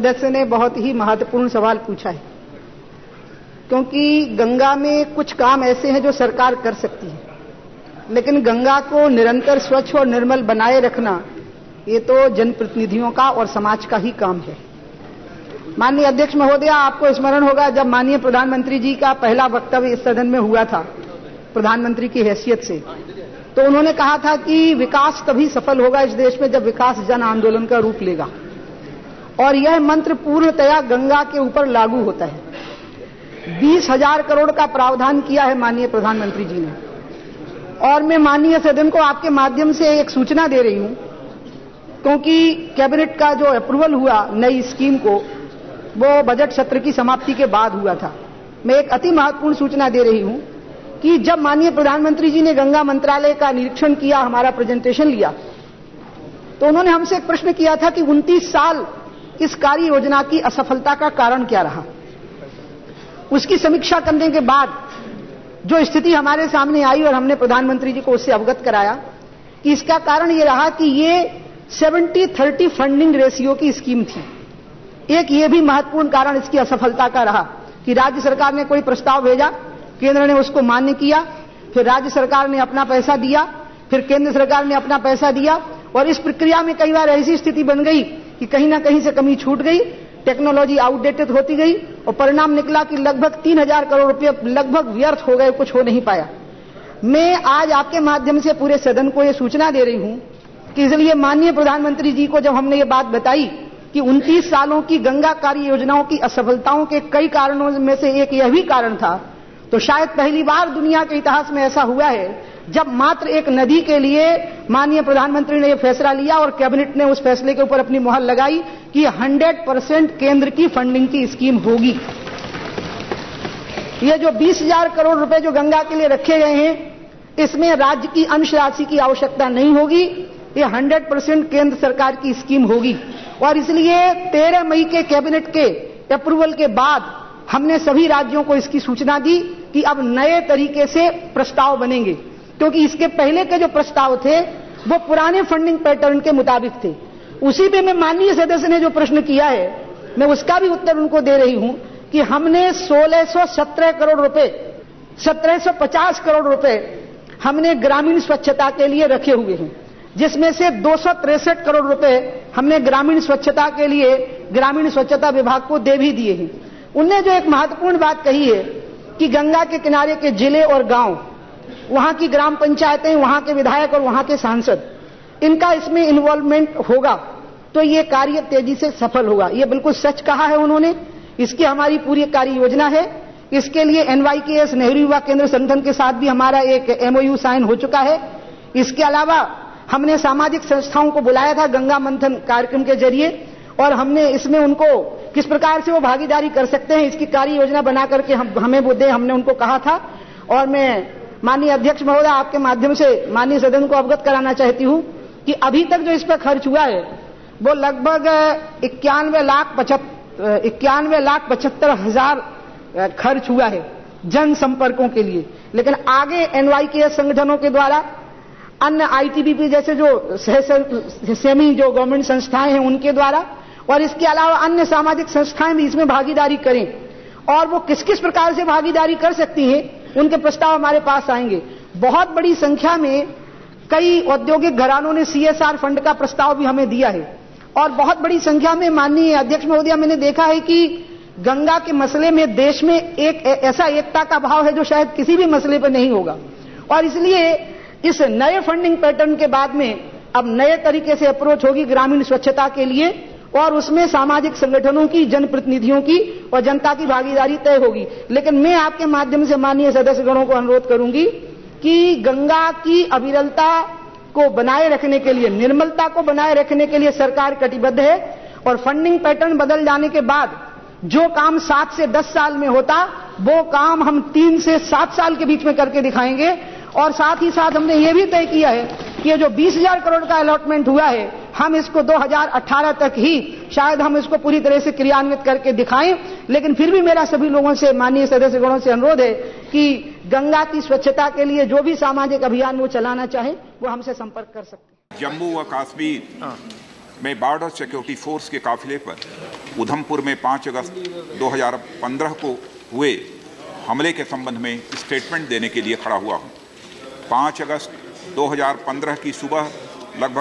सदस्य ने बहुत ही महत्वपूर्ण सवाल पूछा है, क्योंकि गंगा में कुछ काम ऐसे हैं जो सरकार कर सकती है, लेकिन गंगा को निरंतर स्वच्छ और निर्मल बनाए रखना ये तो जनप्रतिनिधियों का और समाज का ही काम है। माननीय अध्यक्ष महोदय, आपको स्मरण होगा जब माननीय प्रधानमंत्री जी का पहला वक्तव्य इस सदन में हुआ था प्रधानमंत्री की हैसियत से, तो उन्होंने कहा था कि विकास तभी सफल होगा इस देश में जब विकास जन आंदोलन का रूप लेगा, और यह मंत्र पूर्णतया गंगा के ऊपर लागू होता है। 20,000 करोड़ का प्रावधान किया है माननीय प्रधानमंत्री जी ने, और मैं माननीय सदन को आपके माध्यम से एक सूचना दे रही हूं, क्योंकि कैबिनेट का जो अप्रूवल हुआ नई स्कीम को वो बजट सत्र की समाप्ति के बाद हुआ था। मैं एक अति महत्वपूर्ण सूचना दे रही हूं कि जब माननीय प्रधानमंत्री जी ने गंगा मंत्रालय का निरीक्षण किया, हमारा प्रेजेंटेशन लिया, तो उन्होंने हमसे एक प्रश्न किया था कि 29 साल इस कार्य योजना की असफलता का कारण क्या रहा। उसकी समीक्षा करने के बाद जो स्थिति हमारे सामने आई और हमने प्रधानमंत्री जी को उससे अवगत कराया कि इसका कारण यह रहा कि ये 70-30 फंडिंग रेशियो की स्कीम थी। एक ये भी महत्वपूर्ण कारण इसकी असफलता का रहा कि राज्य सरकार ने कोई प्रस्ताव भेजा, केंद्र ने उसको मान्य किया, फिर राज्य सरकार ने अपना पैसा दिया, फिर केंद्र सरकार ने अपना पैसा दिया, और इस प्रक्रिया में कई बार ऐसी स्थिति बन गई कि कहीं ना कहीं से कमी छूट गई, टेक्नोलॉजी आउटडेटेड होती गई, और परिणाम निकला कि लगभग 3,000 करोड़ रुपए लगभग व्यर्थ हो गए, कुछ हो नहीं पाया। मैं आज आपके माध्यम से पूरे सदन को यह सूचना दे रही हूं कि इसलिए माननीय प्रधानमंत्री जी को जब हमने ये बात बताई कि 29 सालों की गंगा कार्य योजनाओं की असफलताओं के कई कारणों में से एक यह भी कारण था, तो शायद पहली बार दुनिया के इतिहास में ऐसा हुआ है जब मात्र एक नदी के लिए माननीय प्रधानमंत्री ने यह फैसला लिया और कैबिनेट ने उस फैसले के ऊपर अपनी मुहर लगाई कि 100% केंद्र की फंडिंग की स्कीम होगी। ये जो 20,000 करोड़ रुपए जो गंगा के लिए रखे गए हैं, इसमें राज्य की अंश राशि की आवश्यकता नहीं होगी, ये 100% केंद्र सरकार की स्कीम होगी। और इसलिए 13 मई के कैबिनेट के अप्रूवल के बाद हमने सभी राज्यों को इसकी सूचना दी कि अब नए तरीके से प्रस्ताव बनेंगे, क्योंकि इसके पहले के जो प्रस्ताव थे वो पुराने फंडिंग पैटर्न के मुताबिक थे। उसी पे मैं माननीय सदस्य ने जो प्रश्न किया है, मैं उसका भी उत्तर उनको दे रही हूं कि हमने 1617 करोड़ रुपए, 1750 करोड़ रुपए हमने ग्रामीण स्वच्छता के लिए रखे हुए हैं, जिसमें से 263 करोड़ रुपए हमने ग्रामीण स्वच्छता के लिए ग्रामीण स्वच्छता विभाग को दे भी दिए हैं। उनने जो एक महत्वपूर्ण बात कही है कि गंगा के किनारे के जिले और गांव, वहां की ग्राम पंचायतें, वहां के विधायक और वहां के सांसद, इनका इसमें इन्वॉल्वमेंट होगा तो ये कार्य तेजी से सफल होगा। ये बिल्कुल सच कहा है उन्होंने। इसकी हमारी पूरी कार्य योजना है। इसके लिए NYKS नेहरू युवा केंद्र संगठन के साथ भी हमारा एक MOU साइन हो चुका है। इसके अलावा हमने सामाजिक संस्थाओं को बुलाया था गंगा मंथन कार्यक्रम के जरिए, और हमने इसमें उनको किस प्रकार से वो भागीदारी कर सकते हैं इसकी कार्य योजना बना करके हमें वो दे, हमने उनको कहा था। और मैं माननीय अध्यक्ष महोदय आपके माध्यम से माननीय सदन को अवगत कराना चाहती हूं कि अभी तक जो इस पर खर्च हुआ है वो लगभग 91,75,000 खर्च हुआ है जन संपर्कों के लिए। लेकिन आगे NYKS संगठनों के द्वारा, अन्य ITBP जैसे जो सेमी जो गवर्नमेंट संस्थाएं हैं उनके द्वारा, और इसके अलावा अन्य सामाजिक संस्थाएं भी इसमें भागीदारी करें, और वो किस किस प्रकार से भागीदारी कर सकती हैं उनके प्रस्ताव हमारे पास आएंगे। बहुत बड़ी संख्या में कई औद्योगिक घरानों ने CSR फंड का प्रस्ताव भी हमें दिया है, और बहुत बड़ी संख्या में माननीय अध्यक्ष महोदय मैंने देखा है कि गंगा के मसले में देश में एक ऐसा एकता का भाव है जो शायद किसी भी मसले पर नहीं होगा। और इसलिए इस नए फंडिंग पैटर्न के बाद में अब नए तरीके से अप्रोच होगी ग्रामीण स्वच्छता के लिए, और उसमें सामाजिक संगठनों की, जनप्रतिनिधियों की और जनता की भागीदारी तय होगी। लेकिन मैं आपके माध्यम से माननीय सदस्यगणों को अनुरोध करूंगी कि गंगा की अविरलता को बनाए रखने के लिए, निर्मलता को बनाए रखने के लिए सरकार कटिबद्ध है, और फंडिंग पैटर्न बदल जाने के बाद जो काम 7 से 10 साल में होता वो काम हम 3 से 7 साल के बीच में करके दिखाएंगे। और साथ ही साथ हमने ये भी तय किया है कि ये जो 20,000 करोड़ का अलॉटमेंट हुआ है, हम इसको 2018 तक ही शायद हम इसको पूरी तरह से क्रियान्वित करके दिखाएं। लेकिन फिर भी मेरा सभी लोगों से, माननीय सदस्यगणों से अनुरोध है कि गंगा की स्वच्छता के लिए जो भी सामाजिक अभियान वो चलाना चाहे वो हमसे संपर्क कर सकते हैं। जम्मू व कश्मीर मैं बॉर्डर सिक्योरिटी फोर्स के काफिले पर उधमपुर में 5 अगस्त 2015 को हुए हमले के संबंध में स्टेटमेंट देने के लिए खड़ा हुआ हूं। 5 अगस्त 2015 की सुबह लगभग